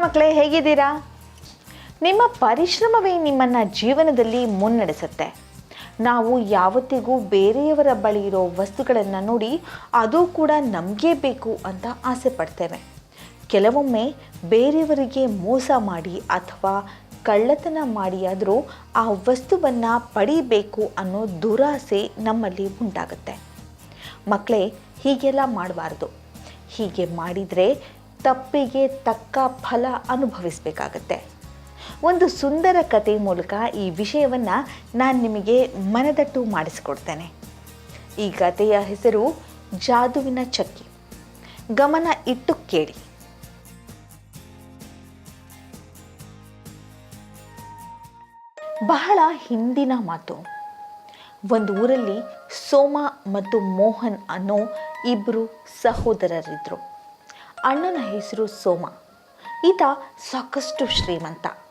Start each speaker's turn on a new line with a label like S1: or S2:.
S1: ಮಕ್ಕಳೇ, ಹೇಗಿದ್ದೀರಾ? ನಿಮ್ಮ ಪರಿಶ್ರಮವೇ ನಿಮ್ಮನ್ನು ಜೀವನದಲ್ಲಿ ಮುನ್ನಡೆಸುತ್ತೆ. ನಾವು ಯಾವತ್ತಿಗೂ ಬೇರೆಯವರ ಬಳಿ ಇರೋ ವಸ್ತುಗಳನ್ನು ನೋಡಿ ಅದು ಕೂಡ ನಮಗೇ ಬೇಕು ಅಂತ ಆಸೆ ಪಡ್ತೇವೆ. ಕೆಲವೊಮ್ಮೆ ಬೇರೆಯವರಿಗೆ ಮೋಸ ಮಾಡಿ ಅಥವಾ ಕಳ್ಳತನ ಮಾಡಿಯಾದರೂ ಆ ವಸ್ತುವನ್ನು ಪಡಿಬೇಕು ಅನ್ನೋ ದುರಾಸೆ ನಮ್ಮಲ್ಲಿ ಉಂಟಾಗುತ್ತೆ. ಮಕ್ಕಳೇ, ಹೀಗೆಲ್ಲ ಮಾಡಬಾರ್ದು. ಹೀಗೆ ಮಾಡಿದರೆ ತಪ್ಪಿಗೆ ತಕ್ಕ ಫಲ ಅನುಭವಿಸಬೇಕಾಗತ್ತೆ. ಒಂದು ಸುಂದರ ಕಥೆ ಮೂಲಕ ಈ ವಿಷಯವನ್ನು ನಾನು ನಿಮಗೆ ಮನದಟ್ಟು ಮಾಡಿಸಿಕೊಡ್ತೇನೆ. ಈ ಕಥೆಯ ಹೆಸರು ಜಾದುವಿನ ಚಕ್ಕಿ. ಗಮನ ಇಟ್ಟು ಕೇಳಿ. ಬಹಳ ಹಿಂದಿನ ಮಾತು. ಒಂದು ಊರಲ್ಲಿ ಸೋಮ ಮತ್ತು ಮೋಹನ್ ಅನ್ನೋ ಇಬ್ಬರು ಸಹೋದರರಿದ್ದರು. ಅಣ್ಣನ ಹೆಸರು ಸೋಮ. ಈತ ಸಾಕಷ್ಟು ಶ್ರೀಮಂತ.